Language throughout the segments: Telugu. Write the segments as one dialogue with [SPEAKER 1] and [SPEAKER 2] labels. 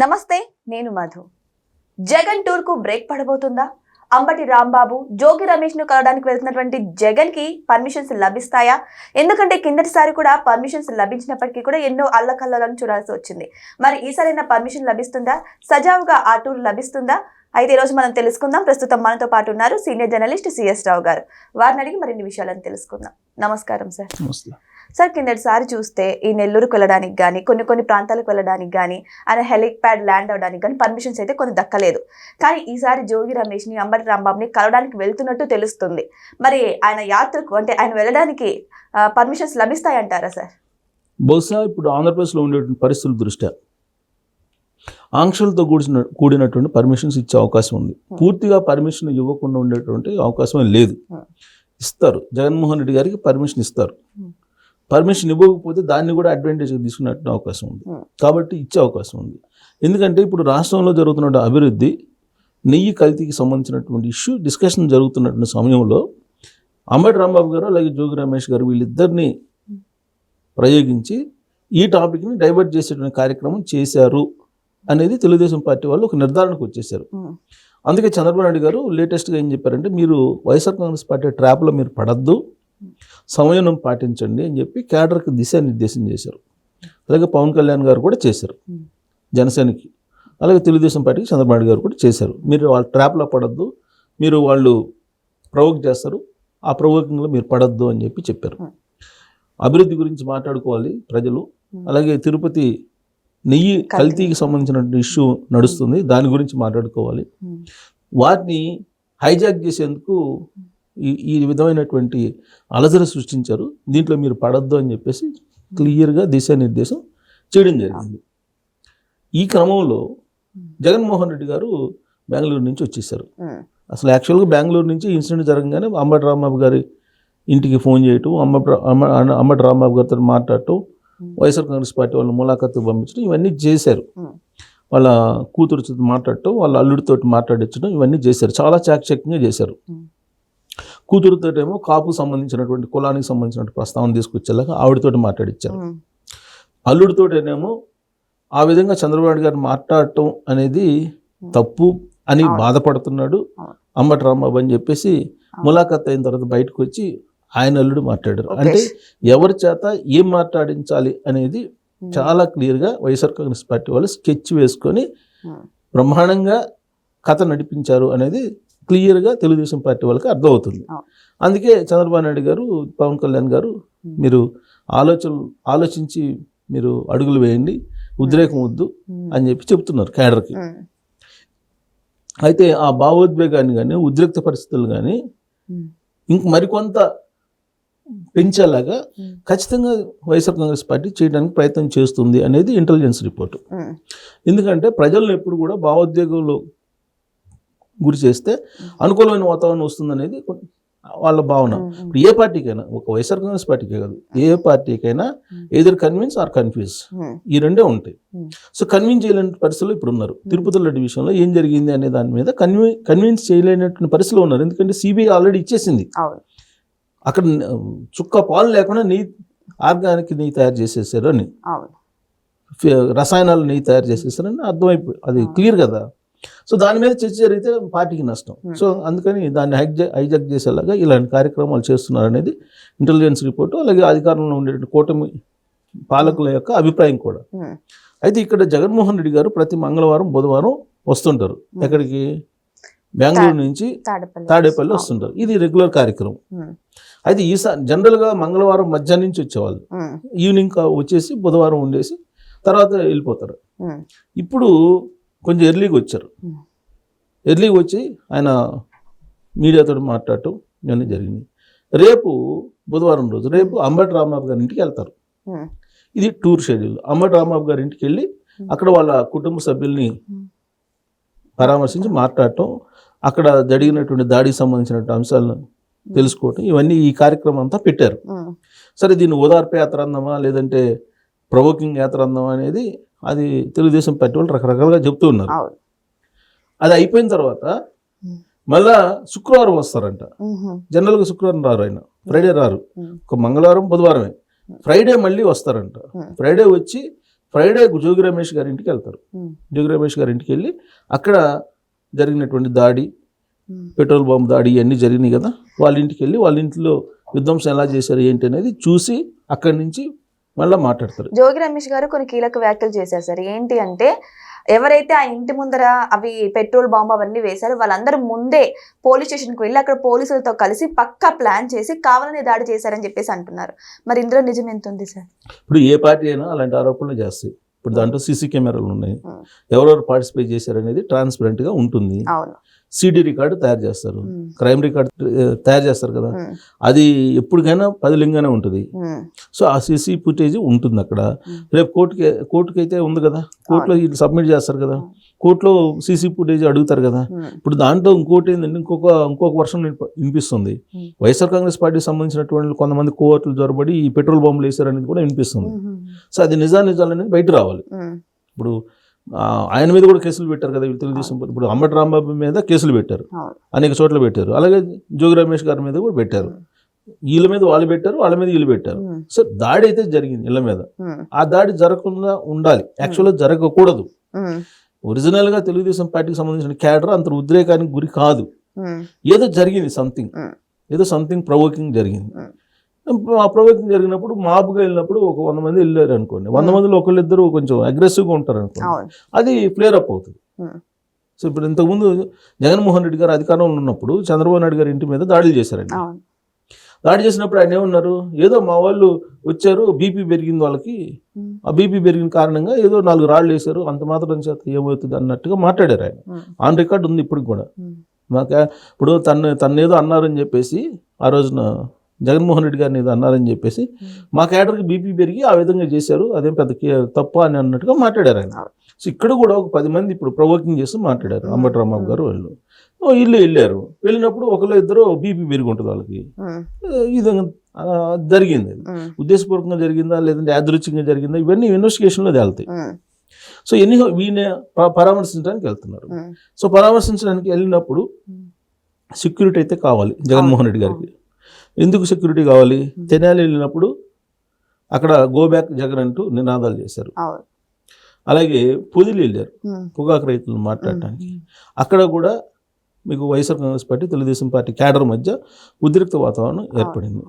[SPEAKER 1] నమస్తే, నేను మధు. జగన్ టూర్ కు బ్రేక్ పడబోతుందా? అంబటి రాంబాబు, జోగి రమేష్ ను కలవడానికి వెళ్తున్నటువంటి జగన్ కి పర్మిషన్స్ లభిస్తాయా? ఎందుకంటే కిందటిసారి కూడా పర్మిషన్స్ లభించినప్పటికీ కూడా ఎన్నో అల్లకల్లోలను చూడాల్సి వచ్చింది. మరి ఈసారైనా పర్మిషన్ లభిస్తుందా? సజావుగా ఆ టూర్ లభిస్తుందా? అయితే ఈ రోజు మనం తెలుసుకుందాం. ప్రస్తుతం మనతో పాటు ఉన్నారు సీనియర్ జర్నలిస్ట్ సిఎస్ రావు గారు. వారిని అడిగి మరిన్ని విషయాలను తెలుసుకుందాం. నమస్కారం సార్. సార్, కిందటిసారి చూస్తే ఈ నెల్లూరుకు వెళ్ళడానికి కానీ కొన్ని ప్రాంతాలకు వెళ్ళడానికి కానీ ఆయన హెలిప్యాడ్ ల్యాండ్ అవడానికి కానీ పర్మిషన్స్ అయితే కొన్ని దక్కలేదు. కానీ ఈసారి జోగి రమేష్ని, అంబటి రాంబాబుని కలవడానికి వెళ్తున్నట్టు తెలుస్తుంది. మరి ఆయన యాత్రకు అంటే ఆయన వెళ్ళడానికి పర్మిషన్స్ లభిస్తాయంటారా సార్?
[SPEAKER 2] బహుశా ఇప్పుడు ఆంధ్రప్రదేశ్లో ఉండేటువంటి పరిస్థితుల దృష్ట్యా ఆంక్షలతో కూడినటువంటి పర్మిషన్స్ ఇచ్చే అవకాశం ఉంది. పూర్తిగా పర్మిషన్ ఇవ్వకుండా ఉండేటువంటి అవకాశం లేదు. ఇస్తారు, జగన్మోహన్ రెడ్డి గారికి పర్మిషన్ ఇస్తారు. పర్మిషన్ ఇవ్వకపోతే దాన్ని కూడా అడ్వాంటేజ్గా తీసుకున్నట్టు అవకాశం ఉంది. కాబట్టి ఇచ్చే అవకాశం ఉంది. ఎందుకంటే ఇప్పుడు రాష్ట్రంలో జరుగుతున్న అభివృద్ధి, నెయ్యి కల్తీకి సంబంధించినటువంటి ఇష్యూ డిస్కషన్ జరుగుతున్నటువంటి సమయంలో అంబటి రాంబాబు గారు అలాగే జోగి రమేష్ గారు వీళ్ళిద్దరిని ప్రయోగించి ఈ టాపిక్ని డైవర్ట్ చేసేటువంటి కార్యక్రమం చేశారు అనేది తెలుగుదేశం పార్టీ వాళ్ళు ఒక నిర్ధారణకు వచ్చేసారు. అందుకే చంద్రబాబు నాయుడు గారు లేటెస్ట్గా ఏం చెప్పారంటే, మీరు వైఎస్ఆర్ కాంగ్రెస్ పార్టీ ట్రాప్లో మీరు పడద్దు, సంయమనం పాటించండి అని చెప్పి క్యాడర్కి దిశానిర్దేశం చేశారు. అలాగే పవన్ కళ్యాణ్ గారు కూడా చేశారు జనసేనకి, అలాగే తెలుగుదేశం పార్టీకి చంద్రబాబు నాయుడు గారు కూడా చేశారు. మీరు వాళ్ళ ట్రాప్లో పడద్దు, మీరు వాళ్ళు ప్రవోక్ చేస్తారు, ఆ ప్రవోకింగ్లో మీరు పడద్దు అని చెప్పి చెప్పారు. అభివృద్ధి గురించి మాట్లాడుకోవాలి ప్రజలు. అలాగే తిరుపతి నెయ్యి కల్తీకి సంబంధించిన ఇష్యూ నడుస్తుంది, దాని గురించి మాట్లాడుకోవాలి. వాటిని హైజాక్ చేసేందుకు ఈ విధమైనటువంటి అలజడి సృష్టించారు. దీంట్లో మీరు పడద్దు అని చెప్పేసి క్లియర్గా దిశానిర్దేశం చేయడం జరిగింది. ఈ క్రమంలో జగన్మోహన్ రెడ్డి గారు బెంగళూరు నుంచి వచ్చేసారు. అసలు యాక్చువల్గా బెంగళూరు నుంచి ఇన్సిడెంట్ జరగగానే అంబటి రాంబాబు గారి ఇంటికి ఫోన్ చేయటం, అంబటి రాంబాబు గారితో మాట్లాడటం, వైఎస్ఆర్ కాంగ్రెస్ పార్టీ వాళ్ళు ములాఖాతు పంపించడం, ఇవన్నీ చేశారు. వాళ్ళ కూతురుతో మాట్లాడటం, వాళ్ళ అల్లుడితో మాట్లాడించడం, ఇవన్నీ చేశారు. చాలా చాకచక్యంగా చేశారు. కూతురుతో ఏమో కాపు సంబంధించినటువంటి కులానికి సంబంధించినటువంటి ప్రస్తావన తీసుకొచ్చేలాగా ఆవిడతోటి మాట్లాడించారు. అల్లుడితోటేనేమో ఆ విధంగా చంద్రబాబు గారు మాట్లాడటం అనేది తప్పు అని బాధపడుతున్నాడు అంబటి రాంబాబు అని చెప్పేసి ములాఖాత్ అయిన తర్వాత బయటకు వచ్చి ఆయన అల్లుడు మాట్లాడారు. అంటే ఎవరి చేత ఏం మాట్లాడించాలి అనేది చాలా క్లియర్గా వైఎస్ఆర్ కాంగ్రెస్ పార్టీ వాళ్ళు స్కెచ్ వేసుకొని బ్రహ్మాండంగా కథ నడిపించారు అనేది క్లియర్గా తెలుగుదేశం పార్టీ వాళ్ళకి అర్థమవుతుంది. అందుకే చంద్రబాబు నాయుడు గారు, పవన్ కళ్యాణ్ గారు, మీరు ఆలోచించి మీరు అడుగులు వేయండి, ఉద్రేకం వద్దు అని చెప్పి చెప్తున్నారు క్యాడర్కి. అయితే ఆ భావోద్వేగాన్ని కానీ ఉద్రిక్త పరిస్థితులు కానీ ఇంక మరికొంత పెంచేలాగా ఖచ్చితంగా వైఎస్ఆర్ కాంగ్రెస్ పార్టీ చేయడానికి ప్రయత్నం చేస్తుంది అనేది ఇంటెలిజెన్స్ రిపోర్టు. ఎందుకంటే ప్రజలను ఎప్పుడు కూడా భావోద్వేగంలో గురి చేస్తే అనుకూలమైన వాతావరణం వస్తుంది అనేది వాళ్ళ భావన. ఇప్పుడు ఏ పార్టీకైనా, ఒక వైఎస్ఆర్ కాంగ్రెస్ పార్టీకే కాదు, ఏ పార్టీకైనా ఎయిదర్ కన్విన్స్ ఆర్ కన్ఫ్యూజ్, ఈ రెండే ఉంటాయి. సో కన్విన్స్ చేయలేని పరిస్థితుల్లో ఇప్పుడు ఉన్నారు. తిరుపతి రెడ్డి విషయంలో ఏం జరిగింది అనే దాని మీద కన్విన్స్ చేయలేనటువంటి పరిస్థితిలో ఉన్నారు. ఎందుకంటే సిబిఐ ఆల్రెడీ ఇచ్చేసింది. అక్కడ చుక్క పాలు లేకుండా ఆర్గానిక్ నెయ్యి తయారు చేసేసారు అని, రసాయనాలు నెయ్యి తయారు చేసేసారని అర్థమైపోయి, అది క్లియర్ కదా. సో దాని మీద చర్చ జరిగితే పార్టీకి నష్టం. సో అందుకని దాన్ని హైజాక్ చేసేలాగా ఇలాంటి కార్యక్రమాలు చేస్తున్నారు అనేది ఇంటెలిజెన్స్ రిపోర్టు, అలాగే అధికారంలో ఉండే కూటమి పాలకుల యొక్క అభిప్రాయం కూడా. అయితే ఇక్కడ జగన్మోహన్ రెడ్డి గారు ప్రతి మంగళవారం, బుధవారం వస్తుంటారు. ఎక్కడికి? బెంగళూరు నుంచి తాడేపల్లి వస్తుంటారు. ఇది రెగ్యులర్ కార్యక్రమం. అయితే ఈసారి జనరల్గా మంగళవారం మధ్యాహ్నం నుంచి వచ్చేవాళ్ళు, ఈవినింగ్ వచ్చేసి బుధవారం ఉండేసి తర్వాత వెళ్ళిపోతారు. ఇప్పుడు కొంచెం ఎర్లీగా వచ్చారు. ఎర్లీగా వచ్చి ఆయన మీడియాతో మాట్లాడటం ఇవన్నీ జరిగింది. రేపు బుధవారం రోజు రేపు అంబటి రాంబాబు గారి ఇంటికి వెళ్తారు. ఇది టూర్ షెడ్యూల్. అంబటి రాంబాబు గారి ఇంటికి వెళ్ళి అక్కడ వాళ్ళ కుటుంబ సభ్యుల్ని పరామర్శించి మాట్లాడటం, అక్కడ జరిగినటువంటి దాడికి సంబంధించినటువంటి అంశాలను తెలుసుకోవటం, ఇవన్నీ ఈ కార్యక్రమం అంతా పెట్టారు. సరే, దీన్ని ఓదార్పు యాత్ర అందామా లేదంటే ప్రవోకింగ్ యాత్ర అందామా అనేది అది తెలుగుదేశం పార్టీ వాళ్ళు రకరకాలుగా చెప్తూ ఉన్నారు. అది అయిపోయిన తర్వాత మళ్ళా శుక్రవారం వస్తారంట. జనరల్గా శుక్రవారం రారు, ఆయన ఫ్రైడే రారు, ఒక మంగళవారం బుధవారమే. ఫ్రైడే మళ్ళీ వస్తారంట. ఫ్రైడే వచ్చి ఫ్రైడే జోగి రమేష్ గారి ఇంటికి వెళ్తారు. జోగి రమేష్ గారి ఇంటికి వెళ్ళి అక్కడ జరిగినటువంటి దాడి, పెట్రోల్ బాంబు దాడి ఇవన్నీ జరిగినాయి కదా, వాళ్ళ ఇంటికి వెళ్ళి వాళ్ళ ఇంట్లో విధ్వంసం ఎలా చేశారు ఏంటి అనేది చూసి అక్కడి నుంచి మళ్ళీ మాట్లాడతారు.
[SPEAKER 1] జోగి రమేష్ గారు కొన్ని కీలక వ్యాఖ్యలు చేశారు సార్. ఏంటి అంటే, ఎవరైతే ఆ ఇంటి ముందర అవి పెట్రోల్ బాంబు అవన్నీ వేశారో వాళ్ళందరూ ముందే పోలీస్ స్టేషన్కి వెళ్ళి అక్కడ పోలీసులతో కలిసి పక్కా ప్లాన్ చేసి కావాలని దాడి చేశారని చెప్పేసి అంటున్నారు. మరి ఇందులో నిజం ఎంత ఉంది సార్?
[SPEAKER 2] ఇప్పుడు ఏ పార్టీ అయినా అలాంటి ఆరోపణలు చేస్తాయి. ఇప్పుడు దాంట్లో సీసీ కెమెరాలు ఉన్నాయి, ఎవరెవరు పార్టిసిపేట్ చేశారనేది ట్రాన్స్పరెంట్గా ఉంటుంది.
[SPEAKER 1] అవును,
[SPEAKER 2] సిడి రికార్డు తయారు చేస్తారు, క్రైమ్ రికార్డు తయారు చేస్తారు కదా, అది ఎప్పటికైనా పదిలింగానే ఉంటుంది. సో ఆ సీసీ ఫుటేజ్ ఉంటుంది అక్కడ. రేపు కోర్టుకి అయితే ఉంది కదా, కోర్టులో వీళ్ళు సబ్మిట్ చేస్తారు కదా, కోర్టులో సీసీ ఫుటేజ్ అడుగుతారు కదా. ఇప్పుడు దాంట్లో ఇంకోటి ఏంటంటే ఇంకొక వర్షం వినిపిస్తుంది. వైఎస్ఆర్ కాంగ్రెస్ పార్టీకి సంబంధించినటువంటి కొంతమంది కోర్టులు జొరబడి ఈ పెట్రోల్ బాంబులు వేశారనేది కూడా వినిపిస్తుంది. సో అది నిజాలు అనేది బయట రావాలి. ఇప్పుడు ఆయన మీద కూడా కేసులు పెట్టారు కదా తెలుగుదేశం. ఇప్పుడు అంబటి రాంబాబు మీద కేసులు పెట్టారు, అనేక చోట్ల పెట్టారు. అలాగే జోగి రమేష్ గారి మీద కూడా పెట్టారు. వీళ్ళ మీద వాళ్ళు పెట్టారు, వాళ్ళ మీద వీళ్ళు పెట్టారు. సో దాడి అయితే జరిగింది ఇళ్ళ మీద. ఆ దాడి జరగకుండా ఉండాలి, యాక్చువల్గా జరగకూడదు. ఒరిజినల్ గా తెలుగుదేశం పార్టీకి సంబంధించిన క్యాడర్ అంత ఉద్రేకానికి గురి కాదు. ఏదో జరిగింది, సంథింగ్ ప్రొవోకింగ్ జరిగింది. ఆ ప్రొవోకింగ్ జరిగినప్పుడు మాపుగా వెళ్ళినప్పుడు ఒక 100 మంది వెళ్ళారు అనుకోండి, 100 మందిలో ఒకళ్ళిద్దరు కొంచెం అగ్రెసివ్గా ఉంటారు అనుకోండి, అది ఫ్లేర్ అప్ అవుతుంది. సో ఇప్పుడు ఇంతకుముందు జగన్మోహన్ రెడ్డి గారు అధికారంలో ఉన్నప్పుడు చంద్రబాబు నాయుడు గారి ఇంటి మీద దాడులు చేశారండి. దాడి చేసినప్పుడు ఆయన ఏమన్నారు, ఏదో మా వాళ్ళు వచ్చారు, బీపీ పెరిగింది వాళ్ళకి, ఆ బీపీ పెరిగిన కారణంగా ఏదో 4 రాళ్ళు వేశారు, అంత మాత్రం చేత ఏమవుతుంది అన్నట్టుగా మాట్లాడారు ఆయన. ఆన్ రికార్డ్ ఉంది ఇప్పుడు కూడా. ఇప్పుడు తను ఏదో అన్నారని చెప్పేసి, ఆ రోజున జగన్మోహన్ రెడ్డి గారిని ఏదో అన్నారని చెప్పేసి మా క్యాడర్కి బీపీ పెరిగి ఆ విధంగా చేశారు, అదేం పెద్ద తప్ప అని అన్నట్టుగా మాట్లాడారు ఆయన. సో ఇక్కడ కూడా ఒక 10 మంది ఇప్పుడు ప్రొవోకింగ్ చేస్తూ మాట్లాడారు. అంబటి రాంబాబు గారు వీళ్ళు వెళ్ళారు. వెళ్ళినప్పుడు ఒకళ్ళు ఇద్దరు బీపీ పెరిగి ఉంటుంది వాళ్ళకి. ఈ విధంగా జరిగింది. ఉద్దేశపూర్వకంగా జరిగిందా లేదంటే యాదృచ్ఛికంగా జరిగిందా, ఇవన్నీ ఇన్వెస్టిగేషన్లో తేలుతాయి. సో వీళ్ళని పరామర్శించడానికి వెళ్తున్నారు. సో పరామర్శించడానికి వెళ్ళినప్పుడు సెక్యూరిటీ అయితే కావాలి జగన్మోహన్ రెడ్డి గారికి. ఎందుకు సెక్యూరిటీ కావాలి? తెనాలి వెళ్ళినప్పుడు అక్కడ గో బ్యాక్ జగన్ అంటూ నినాదాలు చేశారు. అలాగే పొదిలి వెళ్ళారు పొగాకు రైతులను మాట్లాడటానికి. అక్కడ కూడా మీకు YSR Congress party Telugu Desam party cadre మధ్య ఉద్రిక్త వాతావరణం ఏర్పడింది.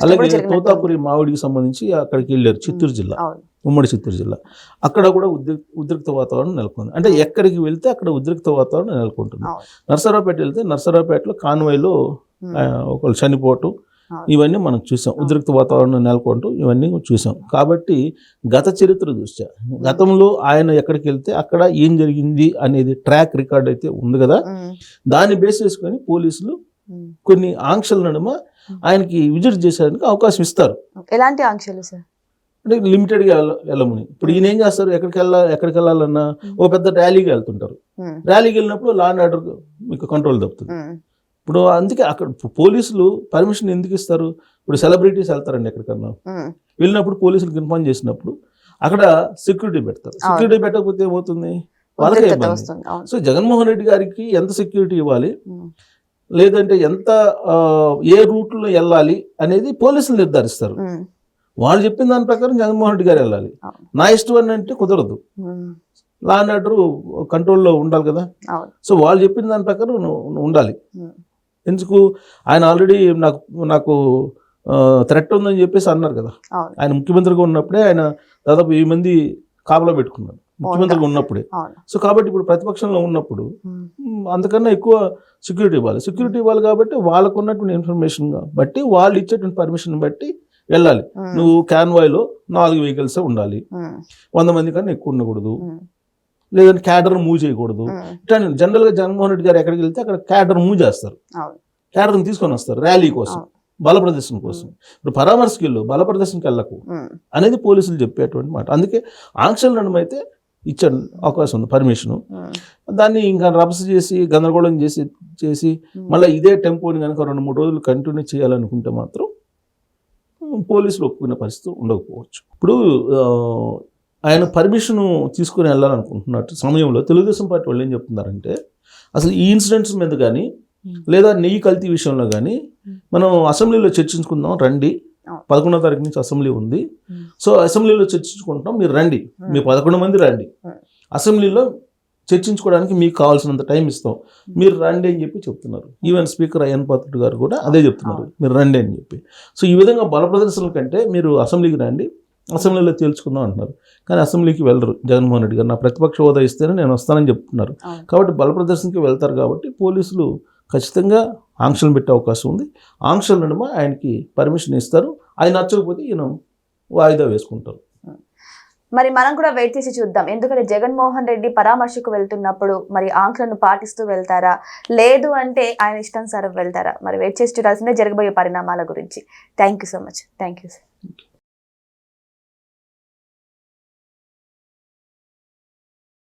[SPEAKER 2] అలాగే తోతాపురి మామిడికి సంబంధించి అక్కడికి వెళ్ళారు, చిత్తూరు జిల్లా, ఉమ్మడి చిత్తూరు జిల్లా. అక్కడ కూడా ఉద్రిక్త వాతావరణం నెలకొంది. అంటే ఎక్కడికి వెళ్తే అక్కడ ఉద్రిక్త వాతావరణం నెలకొంటుంది. నర్సరావుపేట వెళ్తే నర్సరావుపేటలో కాన్వాయ్లో ఒకళ్ళు చనిపోవటం, ఇవన్నీ మనం చూసాం. ఉద్రిక్త వాతావరణం నెలకొంటూ ఇవన్నీ చూసాం. కాబట్టి గత చరిత్ర దృష్ట్యా గతంలో ఆయన ఎక్కడికి వెళ్తే అక్కడ ఏం జరిగింది అనేది ట్రాక్ రికార్డ్ అయితే ఉంది కదా, దాన్ని బేస్ చేసుకొని పోలీసులు కొన్ని ఆంక్షల నడుమ ఆయనకి విజిట్ చేసేందుకు అవకాశం ఇస్తారు.
[SPEAKER 1] ఎలాంటి ఆంక్షలు సార్?
[SPEAKER 2] అంటే లిమిటెడ్గా వెళ్ళమని. ఇప్పుడు ఈయన ఏం చేస్తారు, ఎక్కడికి వెళ్ళాలన్నా ఓ పెద్ద ర్యాలీకి వెళ్తుంటారు. ర్యాలీకి వెళ్ళినప్పుడు లా అండ్ ఆర్డర్ మీకు కంట్రోల్ తప్పుతుంది. ఇప్పుడు అందుకే అక్కడ పోలీసులు పర్మిషన్ ఎందుకు ఇస్తారు? ఇప్పుడు సెలబ్రిటీస్ వెళ్తారండి ఎక్కడికన్నా, వెళ్ళినప్పుడు పోలీసులకు ఇన్ఫార్మ్ చేసినప్పుడు అక్కడ సెక్యూరిటీ పెడతారు. సెక్యూరిటీ పెట్టకపోతే ఏమవుతుంది, వాళ్ళకే ఇబ్బంది. సో జగన్మోహన్ రెడ్డి గారికి ఎంత సెక్యూరిటీ ఇవ్వాలి, లేదంటే ఎంత ఏ రూట్లో వెళ్ళాలి అనేది పోలీసులు నిర్ధారిస్తారు. వాళ్ళు చెప్పిన దాని ప్రకారం జగన్మోహన్ రెడ్డి గారు వెళ్ళాలి. నా ఇష్టం అని అంటే కుదరదు. లా అండ్ ఆర్డర్ కంట్రోల్లో ఉండాలి కదా. సో వాళ్ళు చెప్పిన దాని ప్రకారం ఉండాలి. ఎందుకు, ఆయన ఆల్రెడీ నాకు థ్రెట్ ఉందని చెప్పేసి అన్నారు కదా. ఆయన ముఖ్యమంత్రిగా ఉన్నప్పుడే ఆయన దాదాపు 1000 మంది కాపలా పెట్టుకున్నారు ముఖ్యమంత్రిగా ఉన్నప్పుడే. సో కాబట్టి ఇప్పుడు ప్రతిపక్షంలో ఉన్నప్పుడు అంతకన్నా ఎక్కువ సెక్యూరిటీ ఇవ్వాలి కాబట్టి వాళ్ళకు ఉన్నటువంటి ఇన్ఫర్మేషన్ బట్టి వాళ్ళు ఇచ్చేటువంటి పర్మిషన్ బట్టి వెళ్ళాలి. నువ్వు క్యాన్వాయ్లో 4 వెహికల్స్ ఉండాలి, 100 మంది కన్నా ఎక్కువ ఉండకూడదు, లేదంటే క్యాడర్ మూవ్ చేయకూడదు. ఇట్లా జనరల్గా జగన్మోహన్ రెడ్డి గారు ఎక్కడికి వెళ్తే అక్కడ క్యాడర్ మూవ్ చేస్తారు, క్యాడర్ని తీసుకొని వస్తారు ర్యాలీ కోసం, బల ప్రదర్శన కోసం. ఇప్పుడు పరామర్శకి వెళ్ళు, బల ప్రదర్శనకి వెళ్ళకు అనేది పోలీసులు చెప్పేటువంటి మాట. అందుకే ఆంక్షల నడుమ అయితే ఇచ్చాడు అవకాశం ఉంది, పర్మిషను. దాన్ని ఇంకా రభస చేసి గందరగోళం చేసి మళ్ళీ ఇదే టెంపోని కనుక 2-3 రోజులు కంటిన్యూ చేయాలనుకుంటే మాత్రం పోలీసులు ఒప్పుకునే పరిస్థితి ఉండకపోవచ్చు. ఇప్పుడు ఆయన పర్మిషన్ తీసుకుని వెళ్ళాలనుకుంటున్నట్టు సమయంలో తెలుగుదేశం పార్టీ వాళ్ళు ఏం చెప్తున్నారంటే, అసలు ఈ ఇన్సిడెంట్స్ మీద కానీ లేదా నెయ్యి కల్తీ విషయంలో కానీ మనం అసెంబ్లీలో చర్చించుకుందాం రండి, 11వ తారీఖు నుంచి అసెంబ్లీ ఉంది.
[SPEAKER 1] Hmm.
[SPEAKER 2] సో అసెంబ్లీలో చర్చించుకుంటాం, మీరు రండి, మీ 11 మంది రండి, అసెంబ్లీలో చర్చించుకోవడానికి మీకు కావాల్సినంత టైం ఇస్తాం, మీరు రండి అని చెప్పి చెప్తున్నారు. ఈవెన్ స్పీకర్ అయ్యన్ పాత్రుడు గారు కూడా అదే చెప్తున్నారు, మీరు రండి అని చెప్పి. సో ఈ విధంగా బల ప్రదర్శనల కంటే మీరు అసెంబ్లీకి రండి, అసెంబ్లీలో తేల్చుకుందాం అంటున్నారు. కానీ అసెంబ్లీకి వెళ్ళరు జగన్మోహన్ రెడ్డి గారు. నా ప్రతిపక్ష హోదా ఇస్తేనే నేను వస్తానని చెప్తున్నారు. కాబట్టి బల ప్రదర్శనకి వెళ్తారు కాబట్టి పోలీసులు ఖచ్చితంగా ఆంక్షలు పెట్టే అవకాశం ఉంది. ఆంక్షల నడుమ ఆయనకి పర్మిషన్ ఇస్తారు. ఆయన నచ్చకపోతే ఈయన వాయిదా వేసుకుంటారు.
[SPEAKER 1] మరి మనం కూడా వెయిట్ చేసి చూద్దాం. ఎందుకంటే జగన్మోహన్ రెడ్డి పరామర్శకు వెళ్తున్నప్పుడు మరి ఆంక్షలను పాటిస్తూ వెళ్తారా, లేదు అంటే ఆయన ఇష్టానుసారం వెళ్తారా, మరి వెయిట్ చేసి చూడాల్సిందే జరగబోయే పరిణామాల గురించి. Thank you so much. Thank you sir.